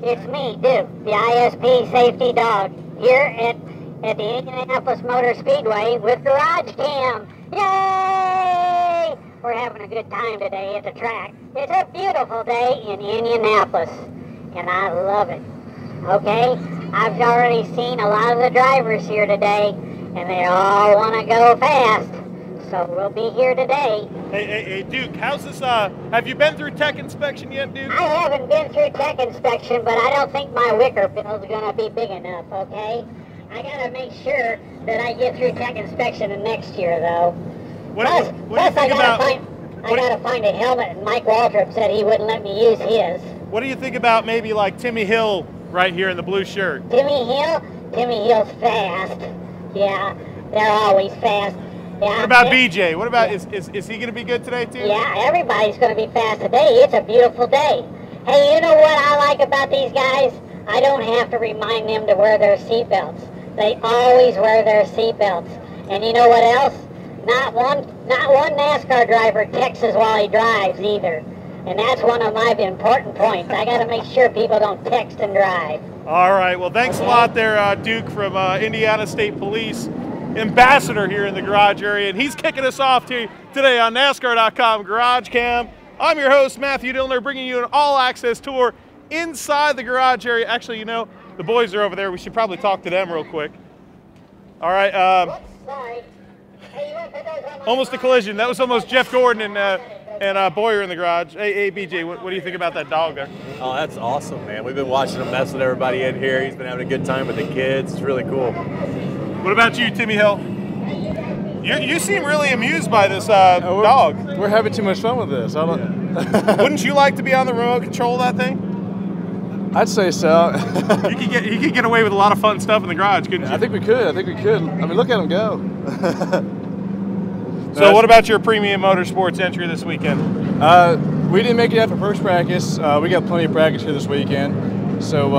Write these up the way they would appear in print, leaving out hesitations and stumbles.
It's me, Duke, the ISP safety dog, here at the Indianapolis Motor Speedway with GarageCam. Yay! We're having a good time today at the track. It's a beautiful day in Indianapolis, and I love it. Okay, I've already seen a lot of the drivers here today, and they all want to go fast. So we'll be here today. Hey, Duke, how's this, have you been through tech inspection yet, Duke? I haven't been through tech inspection, but I don't think my wicker bill's gonna be big enough, okay? I gotta make sure that I get through tech inspection next year, though. Plus, I gotta find a helmet, and Mike Waltrip said he wouldn't let me use his. What do you think about maybe like Timmy Hill right here in the blue shirt? Timmy Hill? Timmy Hill's fast. Yeah, they're always fast. Yeah, what about BJ? What about, is he going to be good today too? Yeah, everybody's going to be fast today. It's a beautiful day. Hey, you know what I like about these guys? I don't have to remind them to wear their seatbelts. They always wear their seatbelts. And you know what else? Not one NASCAR driver texts while he drives either. And that's one of my important points. I got to make sure people don't text and drive. All right. Well, thanks a lot there, Duke from Indiana State Police. Ambassador here in the garage area, and he's kicking us off today on NASCAR.com GarageCam. I'm your host, Matthew Dillner, bringing you an all-access tour inside the garage area. Actually, you know, the boys are over there. We should probably talk to them real quick. All right. Almost a collision. That was almost Jeff Gordon and Boyer in the garage. Hey, BJ, what do you think about that dog there? Oh, that's awesome, man. We've been watching him mess with everybody in here. He's been having a good time with the kids. It's really cool. What about you, Timmy Hill? You seem really amused by this dog. We're having too much fun with this. Wouldn't you like to be on the remote control of that thing? I'd say so. You could get away with a lot of fun stuff in the garage, couldn't you? I think we could. I mean, look at him go. So what about your premium motorsports entry this weekend? We didn't make it out for first practice. We got plenty of practice here this weekend. So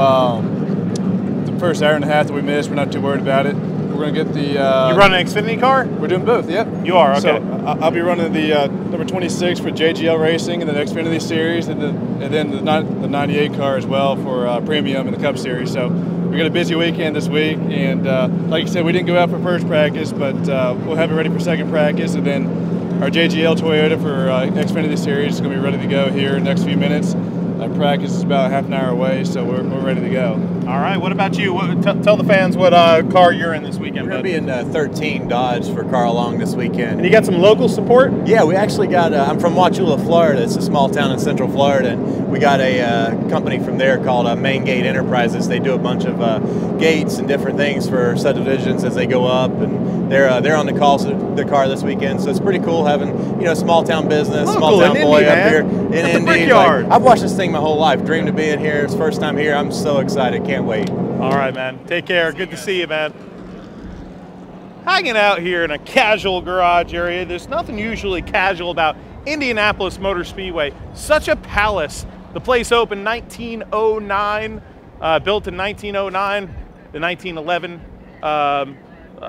the first hour and a half that we missed, we're not too worried about it. We're going to get the... you running an XFINITY car? We're doing both, yep. You are, okay. So I'll be running the number 26 for JGL Racing in the XFINITY Series, and then the 98 car as well for Premium in the Cup Series. So we got a busy weekend this week, and like you said, we didn't go out for first practice, but we'll have it ready for second practice, and then our JGL Toyota for XFINITY Series is going to be ready to go here in the next few minutes. Practice is about half an hour away, so we're ready to go. All right, what about you? Tell the fans what car you're in this weekend. We're going to be in 13 Dodge for Carl Long this weekend. And you got some local support? Yeah, we actually got, I'm from Wauchula, Florida. It's a small town in Central Florida, and we got a company from there called Main Gate Enterprises. They do a bunch of gates and different things for subdivisions as they go up, and they're on the car this weekend, so it's pretty cool having, you know, small town business, small town boy up here in Indy. I've watched this thing my whole life, dreamed of being here. It's the first time here. I'm so excited, can't wait. All right, man. Take care. Good to see you, man. Hanging out here in a casual garage area. There's nothing usually casual about Indianapolis Motor Speedway. Such a palace. The place opened 1909, built in 1909, the 1911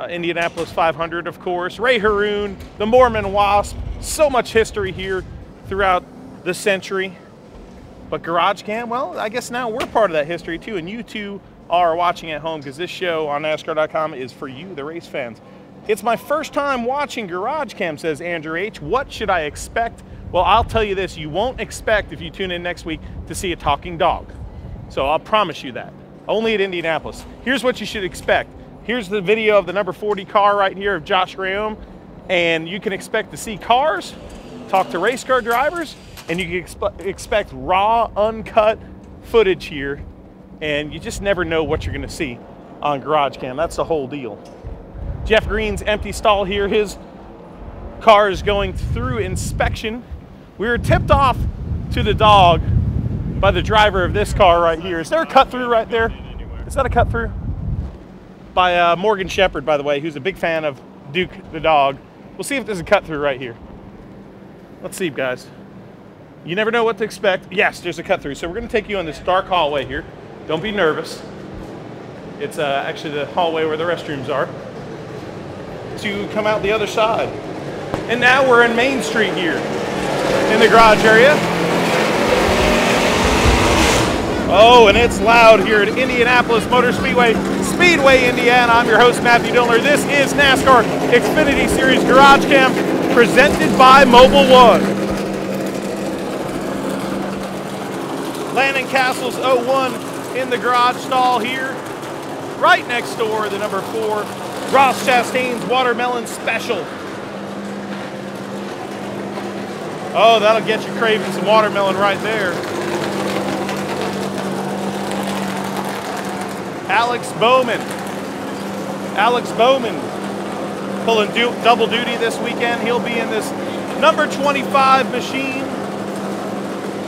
Indianapolis 500, of course. Ray Haroon, the Mormon Wasp. So much history here throughout the century. But GarageCam, well, I guess now we're part of that history too, and you two are watching at home because this show on NASCAR.com is for you, the race fans. It's my first time watching GarageCam, says Andrew H. What should I expect? Well, I'll tell you this, you won't expect, if you tune in next week, to see a talking dog. So I'll promise you that. Only at Indianapolis. Here's what you should expect. Here's the video of the number 40 car right here of Josh Graham, and you can expect to see cars, talk to race car drivers, and you can expect raw, uncut footage here, and you just never know what you're gonna see on GarageCam. That's the whole deal. Jeff Green's empty stall here. His car is going through inspection. We were tipped off to the dog by the driver of this car right here. Is there a cut through right there? Is that a cut through? By Morgan Shepherd, by the way, who's a big fan of Duke the dog. We'll see if there's a cut through right here. Let's see, guys. You never know what to expect. Yes, there's a cut through. So we're gonna take you on this dark hallway here. Don't be nervous. It's actually the hallway where the restrooms are. To come out the other side. And now we're in Main Street here in the garage area. Oh, and it's loud here at Indianapolis Motor Speedway, Indiana. I'm your host, Matthew Dillner. This is NASCAR XFINITY Series GarageCam, presented by Mobile One. Landon Castle's 01 in the garage stall here. Right next door, the number 4, Ross Chastain's Watermelon Special. Oh, that'll get you craving some watermelon right there. Alex Bowman pulling double duty this weekend. He'll be in this number 25 machine,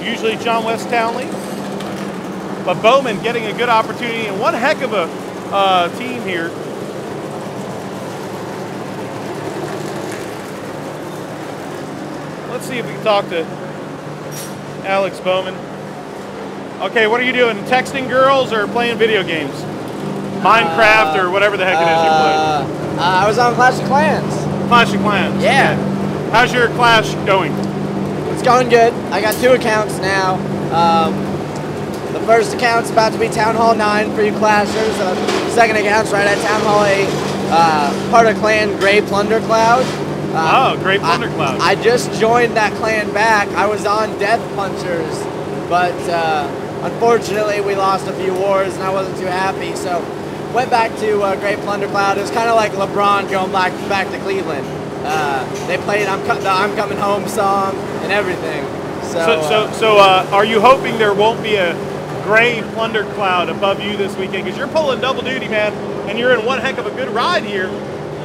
usually John West Townley. But Bowman getting a good opportunity and one heck of a team here. Let's see if we can talk to Alex Bowman. Okay, what are you doing? Texting girls or playing video games? Minecraft or whatever the heck it is you play. I was on Clash of Clans. Clash of Clans. Yeah. Okay. How's your Clash going? It's going good. I got 2 accounts now. The first account's about to be Town Hall 9 for you Clashers. The second account's right at Town Hall 8. Part of clan Grey Plunder Cloud. Grey Plunder Cloud. I just joined that clan back. I was on Death Punchers, but unfortunately we lost a few wars and I wasn't too happy. So went back to Grey Plunder Cloud. It was kind of like LeBron going back to Cleveland. They played the I'm Coming Home song and everything. So are you hoping there won't be a Grey Plunder Cloud above you this weekend? Because you're pulling double duty, man, and you're in one heck of a good ride here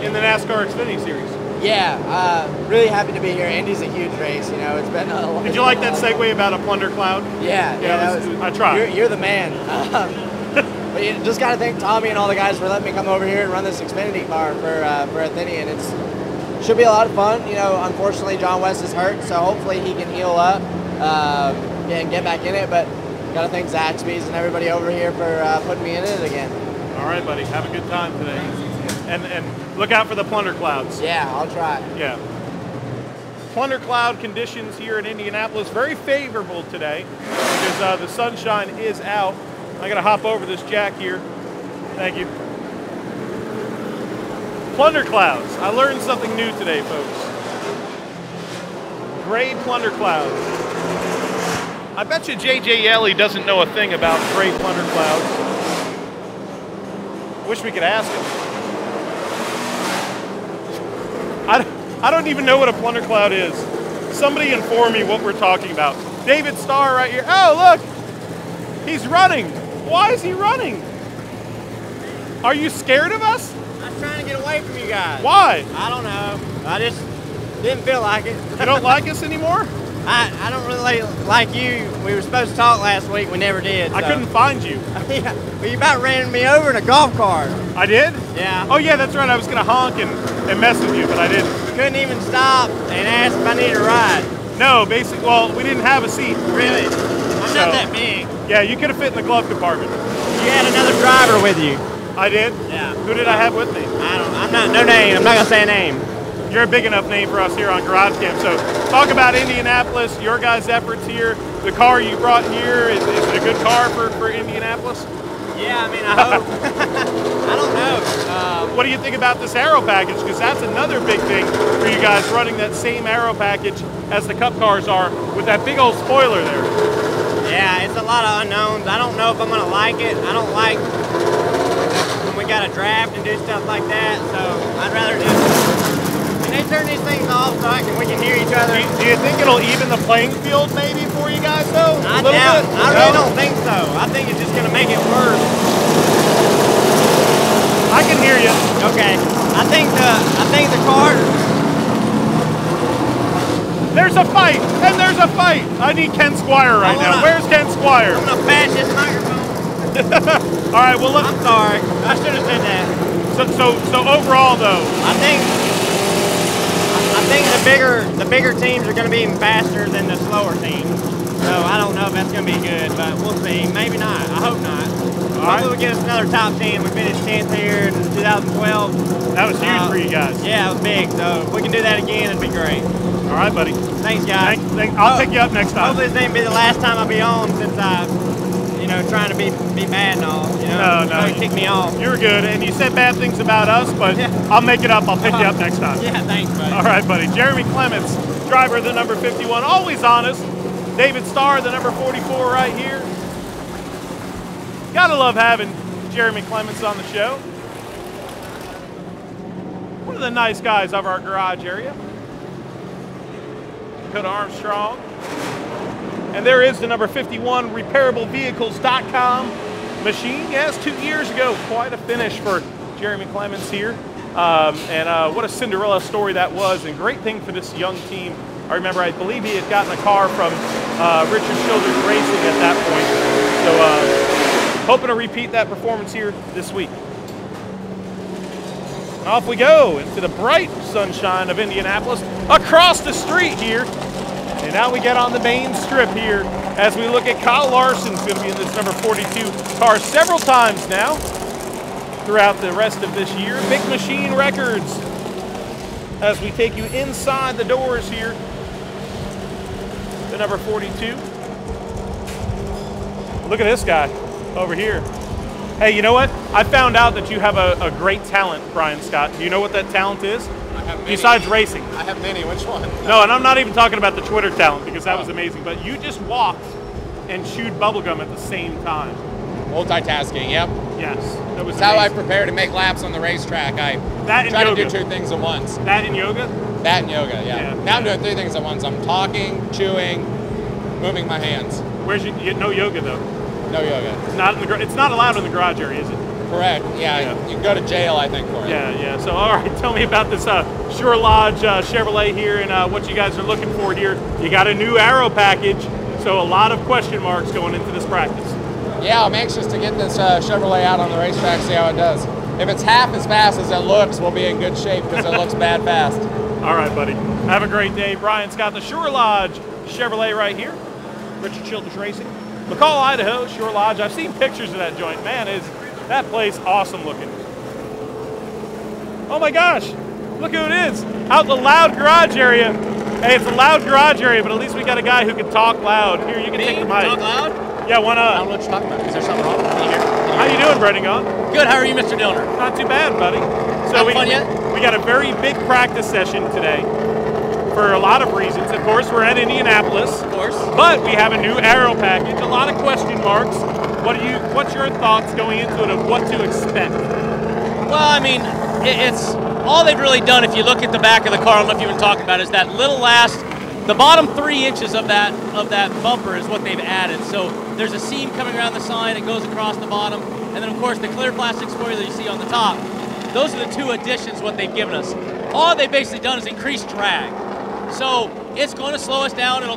in the NASCAR XFINITY Series. Yeah, really happy to be here. Indy's a huge race, you know. It's been a long. Did you like that segue about a Plunder Cloud? Yeah, I tried. You're the man. But you just got to thank Tommy and all the guys for letting me come over here and run this Xfinity car for XFINITY, and should be a lot of fun. You know, unfortunately John West is hurt, so hopefully he can heal up and get back in it. But got to thank Zaxby's and everybody over here for putting me in it again. All right, buddy. Have a good time today. And look out for the Plunder Clouds. Yeah, I'll try. Yeah. Plunder Cloud conditions here in Indianapolis, very favorable today because the sunshine is out. I got to hop over this jack here. Thank you. Plunder Clouds. I learned something new today, folks. Grey Plunder Clouds. I bet you J.J. Yelly doesn't know a thing about Grey Plunder Clouds. Wish we could ask him. I don't even know what a Plunder Cloud is. Somebody inform me what we're talking about. David Starr right here. Oh, look. He's running. Why is he running? Are you scared of us? I was trying to get away from you guys. Why? I don't know. I just didn't feel like it. You don't like us anymore? I don't really like you. We were supposed to talk last week. We never did. I couldn't find you. Yeah. Well, you about ran me over in a golf cart. I did? Yeah. Oh, yeah, that's right. I was going to honk and mess with you, but I didn't. Couldn't even stop and ask if I needed a ride. No, basically, well, we didn't have a seat. Really? I'm not that big. Yeah, you could have fit in the glove compartment. You had another driver with you. I did? Yeah. Who did I have with me? I'm not, no name. I'm not going to say a name. You're a big enough name for us here on GarageCam. So talk about Indianapolis, your guys' efforts here. The car you brought here, is it a good car for Indianapolis? Yeah, I mean, I hope. I don't know. What do you think about this aero package? Because that's another big thing for you guys, running that same aero package as the Cup cars are with that big old spoiler there. Yeah, it's a lot of unknowns. I don't know if I'm going to like it. I don't like when we got to draft and do stuff like that, so I'd rather just... They turn these things off so we can hear each other. Do you think it'll even the playing field maybe for you guys though? I doubt it. I really don't think so. I think it's just going to make it worse. I can hear you. Okay. I think the car. There's a fight, and there's a fight. I need Ken Squire right now. Where's Ken Squire? I'm gonna bash this microphone. All right. Well, I'm sorry. I should have said that. So overall though, I think the bigger teams are going to be even faster than the slower teams. So I don't know if that's going to be good, but we'll see. Maybe not. I hope not. Hopefully we get us another top 10. We finished 10th here in 2012. That was huge for you guys. Yeah, it was big. So if we can do that again, it'd be great. All right, buddy. Thanks, guys. I'll pick you up next time. Hopefully this ain't be the last time I'll be on since I you know, trying to be mad and all. You know, No, kick me off. You're good, and you said bad things about us, but Yeah. I'll make it up. I'll pick you up next time. Yeah, thanks, buddy. All right, buddy. Jeremy Clements, driver of the number 51, always honest. David Starr, the number 44 right here. Gotta love having Jeremy Clements on the show. One of the nice guys of our garage area. Dakota Armstrong. And there is the number 51 repairablevehicles.com machine. Yes, 2 years ago, quite a finish for Jeremy Clements here. What a Cinderella story that was, and great thing for this young team. I remember, I believe he had gotten a car from Richard Childers Racing at that point. So hoping to repeat that performance here this week. And off we go into the bright sunshine of Indianapolis, across the street here. And now we get on the main strip here as we look at Kyle Larson's going to be in this number 42 car several times now throughout the rest of this year. Big Machine Records as we take you inside the doors here. The number 42. Look at this guy over here. Hey, you know what? I found out that you have a great talent, Brian Scott. Do you know what that talent is? Besides racing. I have many. Which one? No, and I'm not even talking about the Twitter talent because that was amazing. But you just walked and chewed bubblegum at the same time. Multitasking, yep. Yes. That was That's how I amazing. prepare to make laps on the racetrack. I That and try yoga. to do 2 things at once. That and yoga? That and yoga, yeah. Yeah. Now I'm doing 3 things at once. I'm talking, chewing, moving my hands. Where's you get no yoga though? No yoga. It's not allowed in the garage area, is it? Correct. Yeah, you can go to jail, I think, for it. Yeah. So, all right, tell me about this Shore Lodge Chevrolet here and what you guys are looking for here. You got a new aero package, so a lot of question marks going into this practice. Yeah, I'm anxious to get this Chevrolet out on the racetrack, see how it does. If it's half as fast as it looks, we'll be in good shape because it looks bad fast. All right, buddy. Have a great day. Brian's got the Shore Lodge Chevrolet right here. Richard Childers Racing. McCall, Idaho, Shore Lodge. I've seen pictures of that joint. Man, is that place awesome looking. Oh my gosh, look who it is. Out in the loud garage area. Hey, it's a loud garage area, but at least we got a guy who can talk loud. Here, you can take the mic. Talk loud? Yeah, why I not? don't know what you're talking about. Is there something wrong? Can you hear? How you doing, Brendan? Good. How are you, Mr. Dillner? Not too bad, buddy. So Having fun yet? we got a very big practice session today for a lot of reasons. Of course, we're at Indianapolis. Of course. But we have a new aero package, a lot of question marks. What's your thoughts going into it of what to expect? Well, I mean, it's all they've really done. If you look at the back of the car, I don't know if you've been talking about, is that little the bottom 3 inches of that bumper is what they've added. So there's a seam coming around the side that goes across the bottom, and then of course the clear plastic spoiler you see on the top. Those are the 2 additions what they've given us. All they've basically done is increase drag. So it's going to slow us down. It'll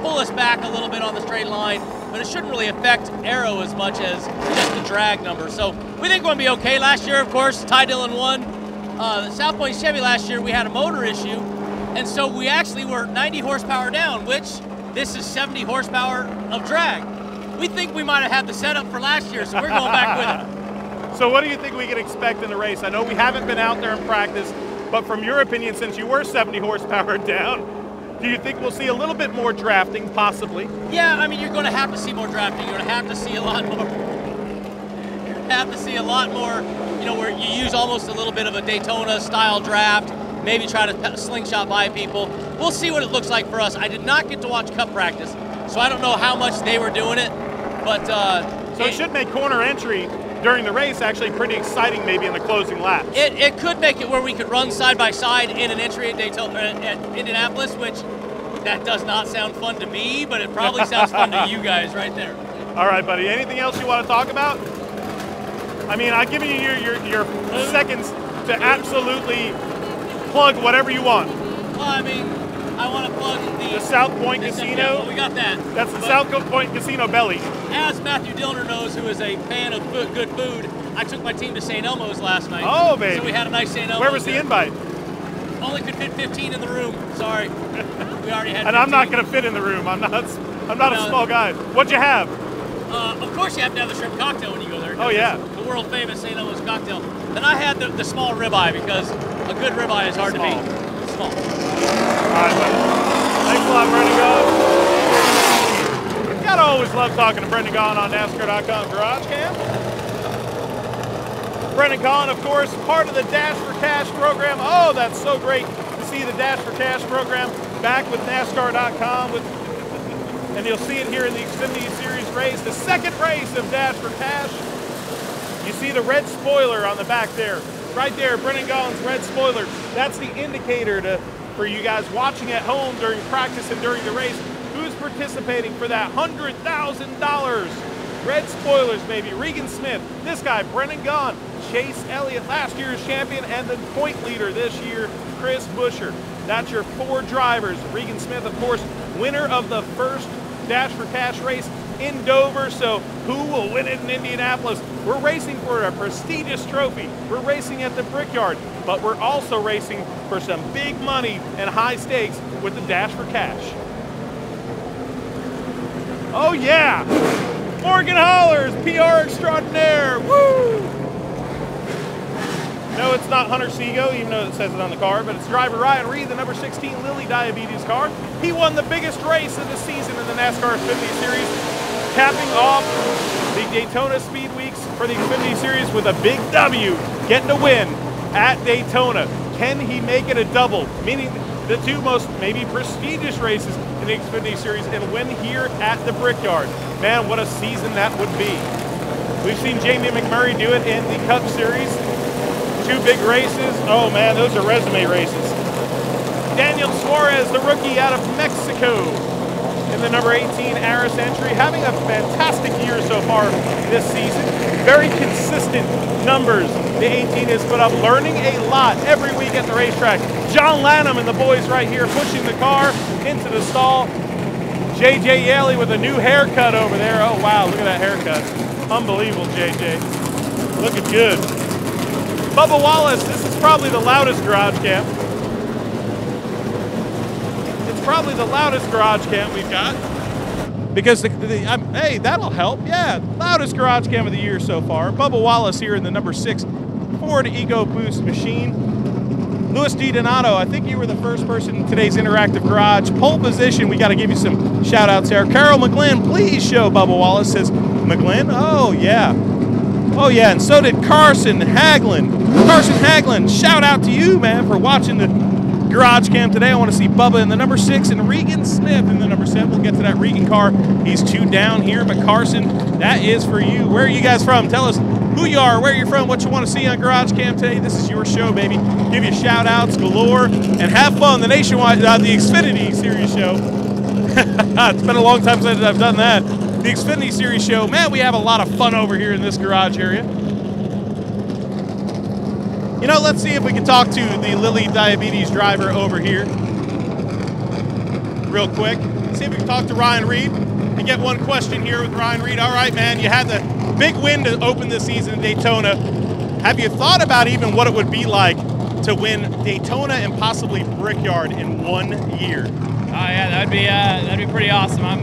pull us back a little bit on the straight line, but it shouldn't really affect aero as much as just the drag number. So we think we're going to be okay. Last year, of course, Ty Dillon won. South Point Chevy last year, we had a motor issue, and so we actually were 90 horsepower down, which this is 70 horsepower of drag. We think we might have had the setup for last year, so we're going back with it. So what do you think we can expect in the race? I know we haven't been out there in practice, but from your opinion, since you were 70 horsepower down, do you think we'll see a little bit more drafting, possibly? Yeah, I mean, you're going to have to see more drafting. You're going to have to see a lot more. You know, where you use almost a little bit of a Daytona style draft, maybe try to slingshot by people. We'll see what it looks like for us. I did not get to watch Cup practice, so I don't know how much they were doing it, but so it should make corner entry during the race actually pretty exciting, maybe in the closing laps. It could make it where we could run side by side in an entry at at Indianapolis, which that does not sound fun to me, but it probably sounds fun to you guys right there. All right, buddy. Anything else you want to talk about? I mean, I've given you your seconds to absolutely plug whatever you want. Well, I mean, I want to plug The South Point Casino. Yeah, well, we got that. That's the South Point Casino belly. As Matthew Dillner knows, who is a fan of good food, I took my team to St. Elmo's last night. Oh, baby. So we had a nice St. Elmo's. Where was the invite? Only could fit 15 in the room. Sorry. We already had 15. And I'm not going to fit in the room. I'm not a small guy. What'd you have? Of course you have to have the shrimp cocktail when you go there. Oh, yeah. The world famous St. Elmo's cocktail. Then I had the small ribeye because a good ribeye is hard to beat. Small. All right, buddy. Thanks a lot, Brendan. Got Always love talking to Brendan Gaughan on NASCAR.com GarageCam. Brendan Gaughan, of course, part of the Dash for Cash program. Oh, that's so great to see the Dash for Cash program back with NASCAR.com. And you'll see it here in the Xfinity Series race, the second race of Dash for Cash. You see the red spoiler on the back there. Right there, Brendan Gaughan's red spoiler. That's the indicator for you guys watching at home during practice and during the race. Who's participating for that $100,000? Red spoilers, baby. Regan Smith, this guy, Brendan Gaughan, Chase Elliott, last year's champion, and the point leader this year, Chris Buescher. That's your 4 drivers. Regan Smith, of course, winner of the first Dash for Cash race in Dover. So who will win it in Indianapolis? We're racing for a prestigious trophy. We're racing at the Brickyard, but we're also racing for some big money and high stakes with the Dash for Cash. Oh yeah! Morgan Hollers, PR extraordinaire, woo! No, it's not Hunter Seago, even though it says it on the car, but it's driver Ryan Reed, the number 16 Lilly Diabetes car. He won the biggest race of the season in the NASCAR XFINITY Series, capping off the Daytona Speed Weeks for the XFINITY Series with a big W, getting a win at Daytona. Can he make it a double, meaning the 2 most maybe prestigious races in the XFINITY Series, and win here at the Brickyard? Man, what a season that would be. We've seen Jamie McMurray do it in the Cup Series. 2 big races. Oh man, those are resume races. Daniel Suarez, the rookie out of Mexico, in the number 18 Aris entry, having a fantastic year so far this season. Very consistent numbers the 18 has put up, learning a lot every week at the racetrack. John Lanham and the boys right here pushing the car into the stall. JJ Yeley with a new haircut over there. Oh wow, look at that haircut. Unbelievable, JJ. Looking good. Bubba Wallace, this is probably the loudest garage cam. It's probably the loudest garage cam we've got. Because, hey, that'll help. Yeah, loudest garage cam of the year so far. Bubba Wallace here in the number 6 Ford EcoBoost machine. Louis DiDonato, I think you were the first person in today's interactive garage. Pole position, we got to give you some shout outs there. Carol McGlynn, please show Bubba Wallace. Says, McGlynn? Oh, yeah. Oh, yeah, and so did Carson Haglin. Carson Haglin, shout out to you, man, for watching the garage cam today. I want to see Bubba in the number 6 and Regan Smith in the number 7. We'll get to that Regan car. He's 2 down here, but Carson, that is for you. Where are you guys from? Tell us who you are, where you're from, what you want to see on garage cam today. This is your show, baby. Give you shout outs galore and have fun. The Nationwide, the XFINITY Series show. It's been a long time since I've done that. The XFINITY Series show. Man, we have a lot of fun over here in this garage area. You know, let's see if we can talk to the Lilly Diabetes driver over here real quick. See if we can talk to Ryan Reed and get one question here with Ryan Reed. All right, man, you had the big win to open the season in Daytona. Have you thought about even what it would be like to win Daytona and possibly Brickyard in 1 year? Oh yeah, that'd be pretty awesome. I'm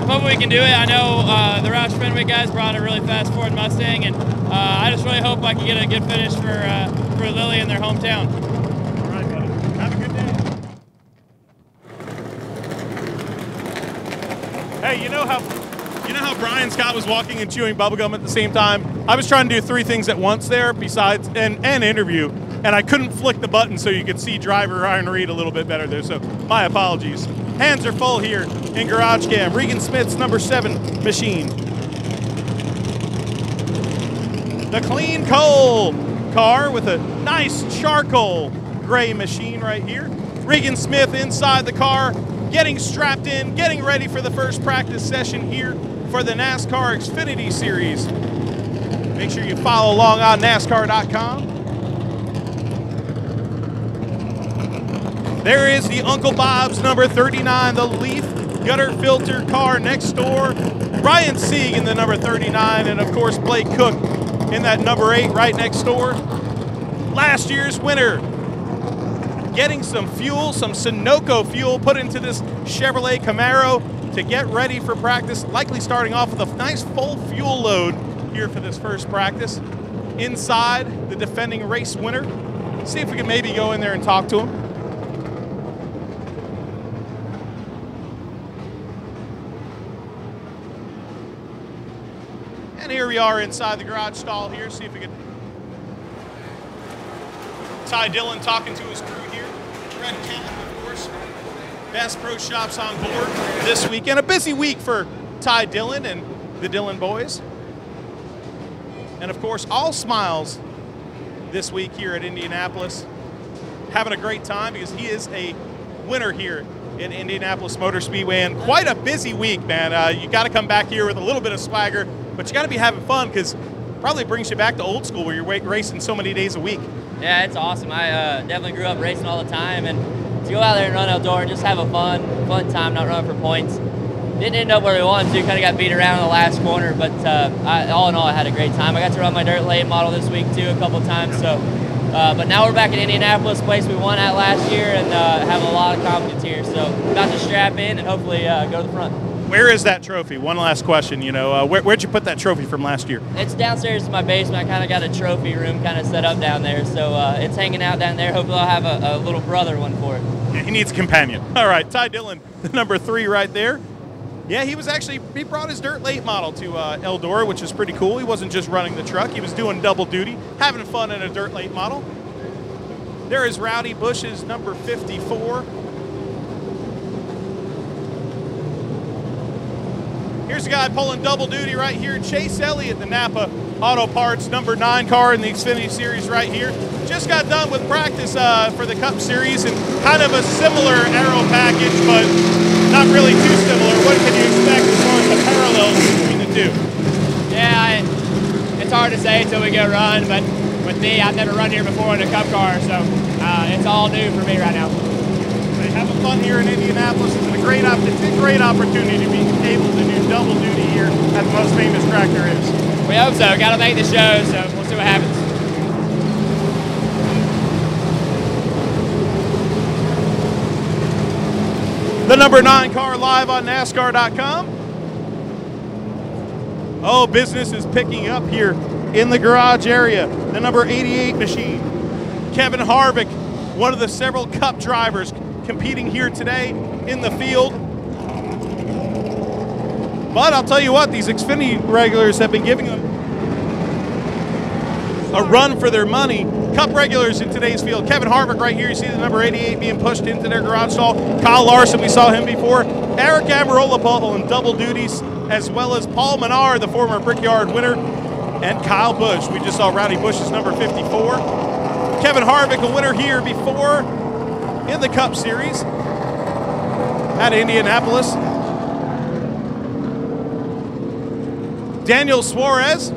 hoping we can do it. I know the Roush Fenwick guys brought a really fast Ford Mustang, and I just really hope I can get a good finish for Lilly in their hometown. All right, buddy. Have a good day. Hey, you know how Brian Scott was walking and chewing bubblegum at the same time? I was trying to do 3 things at once there, besides and interview, and I couldn't flick the button so you could see driver Ryan Reed a little bit better there, so my apologies. Hands are full here in garage cam. Regan Smith's number 7 machine. The Clean Coal car with a nice charcoal gray machine right here. Regan Smith inside the car, getting strapped in, getting ready for the first practice session here for the NASCAR XFINITY Series. Make sure you follow along on NASCAR.com. There is the Uncle Bob's number 39, the Leaf gutter filter car next door. Ryan Sieg in the number 39, and of course Blake Cook in that number 8 right next door. Last year's winner, getting some fuel, some Sunoco fuel put into this Chevrolet Camaro to get ready for practice, likely starting off with a nice full fuel load here for this first practice. Inside, the defending race winner. See if we can maybe go in there and talk to him. And here we are inside the garage stall here. See if we can. Ty Dillon talking to his crew here. Red Cap, of course. Bass Pro Shops on board this weekend. A busy week for Ty Dillon and the Dillon boys. And of course, all smiles this week here at Indianapolis. Having a great time because he is a winner here at Indianapolis Motor Speedway, and quite a busy week, man. You got to come back here with a little bit of swagger, but you got to be having fun because probably brings you back to old school where you're racing so many days a week. Yeah, it's awesome. I definitely grew up racing all the time, and to go out there and run outdoor and just have a fun time, not running for points. Didn't end up where we wanted to, kind of got beat around in the last corner, but all in all, I had a great time. I got to run my dirt late model this week too a couple times, so. But now we're back in Indianapolis, place we won at last year, and have a lot of confidence here. So about to strap in and hopefully go to the front. Where is that trophy? One last question. You know, where'd you put that trophy from last year? It's downstairs in my basement. I kind of got a trophy room kind of set up down there, so it's hanging out down there. Hopefully I'll have a little brother one for it. Yeah, he needs a companion. All right, Ty Dillon, the number 3 right there. Yeah, he brought his dirt late model to Eldora, which is pretty cool. He wasn't just running the truck, he was doing double duty, having fun in a dirt late model. There is Rowdy Bush's number 54. Here's a guy pulling double duty right here, Chase Elliott, the Napa Auto Parts number 9 car in the XFINITY Series right here. Just got done with practice for the Cup Series, and kind of a similar aero package, but not really too similar. What can you expect as far as the parallels between the two? Yeah, it's hard to say until we go run, but with me, I've never run here before in a Cup car, so it's all new for me right now. They have fun here in Indianapolis. It's a great opportunity to be able to do double duty here at the most famous track there is. We hope so. Got to make the show, so we'll see what happens. The number 9 car live on NASCAR.com. Oh, business is picking up here in the garage area. The number 88 machine. Kevin Harvick, one of the several Cup drivers competing here today in the field. But I'll tell you what, these Xfinity regulars have been giving them a run for their money. Cup regulars in today's field. Kevin Harvick right here, you see the number 88 being pushed into their garage stall. Kyle Larson, we saw him before. Eric Amarola pulling double duties, as well as Paul Menard, the former Brickyard winner, and Kyle Busch. We just saw Rowdy Bush's number 54. Kevin Harvick, a winner here before in the Cup Series at Indianapolis. Daniel Suarez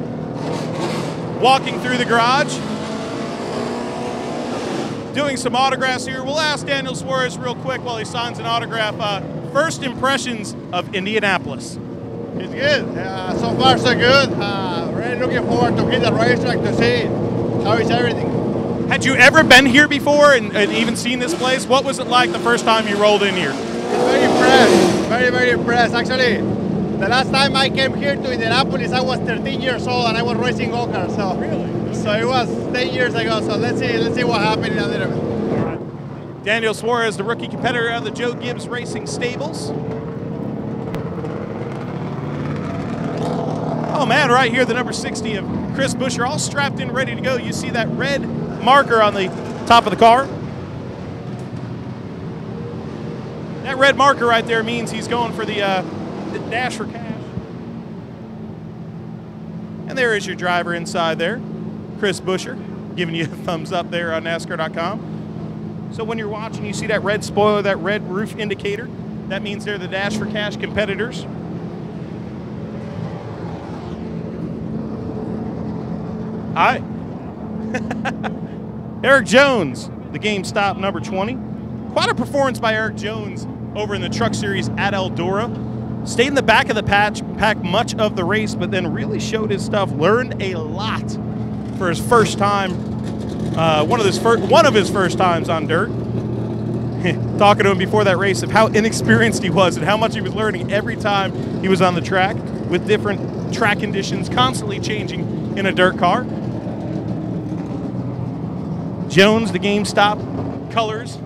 walking through the garage, doing some autographs here. We'll ask Daniel Suarez real quick while he signs an autograph. First impressions of Indianapolis. It's good. So far, so good. Really looking forward to hit the racetrack to see how is everything. Had you ever been here before and even seen this place? What was it like the first time you rolled in here? It's very impressed. Very, very impressed. Actually, the last time I came here to Indianapolis, I was 13 years old and I was racing go-karts. So, really? So it was 10 years ago. So let's see what happened in a little bit. All right. Daniel Suarez, the rookie competitor of the Joe Gibbs Racing Stables. Oh man, right here, the number 60 of Chris Buescher, all strapped in, ready to go. You see that red marker on the top of the car. That red marker right there means he's going for the dash for cash. And there is your driver inside there, Chris Buescher, giving you a thumbs up there on NASCAR.com. So when you're watching, you see that red spoiler, that red roof indicator. That means they're the dash for cash competitors. Hi. Eric Jones, the GameStop number 20. Quite a performance by Eric Jones over in the Truck Series at Eldora. Stayed in the back of the pack much of the race, but then really showed his stuff. Learned a lot for his first time, one of his first times on dirt. Talking to him before that race of how inexperienced he was and how much he was learning every time he was on the track with different track conditions constantly changing in a dirt car. Jones, the GameStop colors.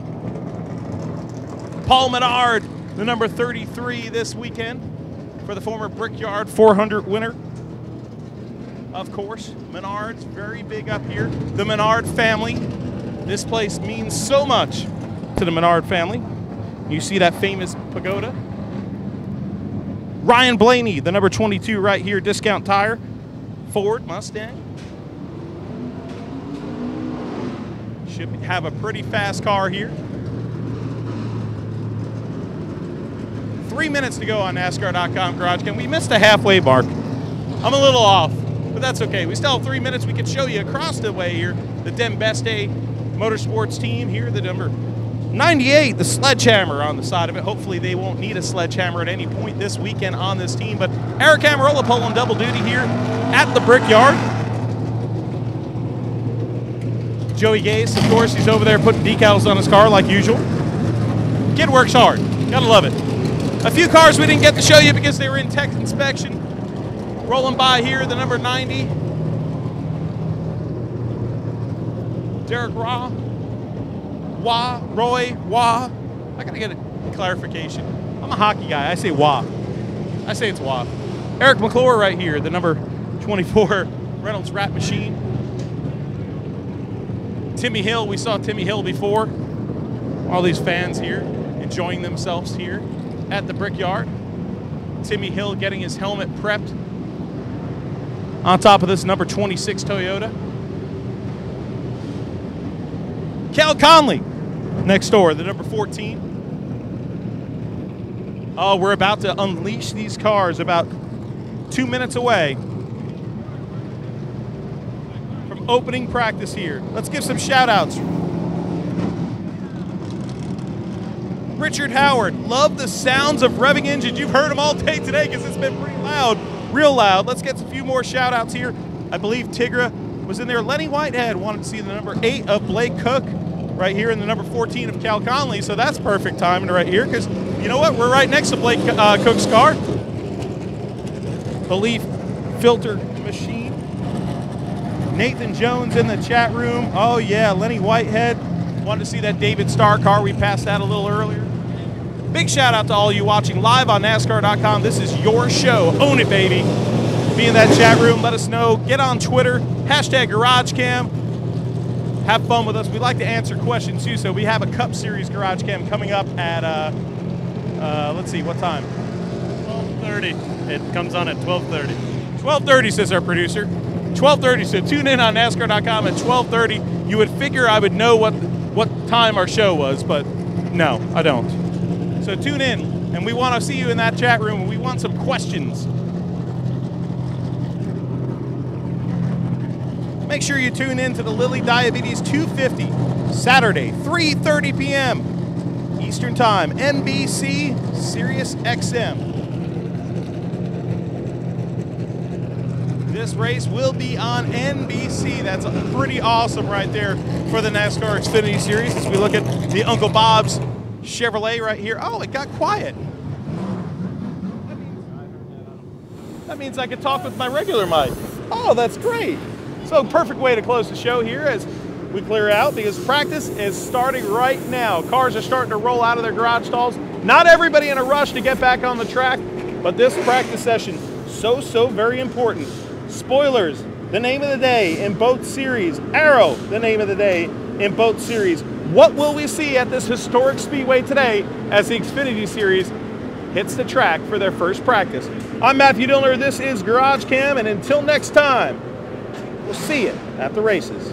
Paul Menard, the number 33 this weekend for the former Brickyard 400 winner. of course. Menards, very big up here. The Menard family. This place means so much to the Menard family. You see that famous pagoda. Ryan Blaney, the number 22 right here, Discount Tire. Ford Mustang. Should have a pretty fast car here. 3 minutes to go on NASCAR.com GarageCam. We missed a halfway mark. I'm a little off, but that's okay. We still have 3 minutes. We can show you across the way here the Dembeste Motorsports team here, the number 98, the sledgehammer on the side of it. Hopefully they won't need a sledgehammer at any point this weekend on this team, but Eric Amarola pulling double duty here at the Brickyard. Joey Gase, of course, he's over there putting decals on his car like usual. Kid works hard. Gotta love it. A few cars we didn't get to show you because they were in tech inspection. Rolling by here, the number 90. Derek Roy. I gotta get a clarification. I'm a hockey guy. I say Wah. I say it's Wah. Eric McClure right here, the number 24 Reynolds Rat Machine. Timmy Hill, we saw Timmy Hill before. All these fans here enjoying themselves here at the Brickyard. Timmy Hill getting his helmet prepped on top of this number 26 Toyota. Cal Conley next door, the number 14. Oh, we're about to unleash these cars about 2 minutes away from opening practice here. Let's give some shout outs. Richard Howard, love the sounds of revving engines. You've heard them all day today because it's been pretty loud, real loud. Let's get a few more shout outs here. I believe Tigra was in there. Lenny Whitehead wanted to see the number 8 of Blake Cook right here in the number 14 of Cal Conley. So that's perfect timing right here because you know what? We're right next to Blake Cook's car. The Leaf filter machine. Nathan Jones in the chat room. Oh yeah, Lenny Whitehead. Wanted to see that David Starr car. We passed that a little earlier. Big shout out to all you watching live on NASCAR.com. This is your show. Own it, baby. Be in that chat room. Let us know. Get on Twitter. Hashtag GarageCam. Have fun with us. We like to answer questions too. So we have a Cup Series GarageCam coming up at, let's see, what time? 12:30. It comes on at 12:30. 12:30, says our producer. 12:30. So tune in on NASCAR.com at 12:30. You would figure I would know what time our show was, but no, I don't. So tune in, and we want to see you in that chat room, and we want some questions. Make sure you tune in to the Lilly Diabetes 250, Saturday, 3:30 p.m. Eastern Time, NBC, Sirius XM. This race will be on NBC. That's pretty awesome right there for the NASCAR Xfinity Series as we look at the Uncle Bob's Chevrolet right here. Oh, it got quiet. That means I could talk with my regular mic. Oh, that's great. So perfect way to close the show here as we clear out because practice is starting right now. Cars are starting to roll out of their garage stalls. Not everybody in a rush to get back on the track, but this practice session, so very important. Spoilers, the name of the day in both series. Arrow, the name of the day in both series. What will we see at this historic speedway today as the Xfinity Series hits the track for their first practice? I'm Matthew Dillner, this is GarageCam, and until next time, we'll see you at the races.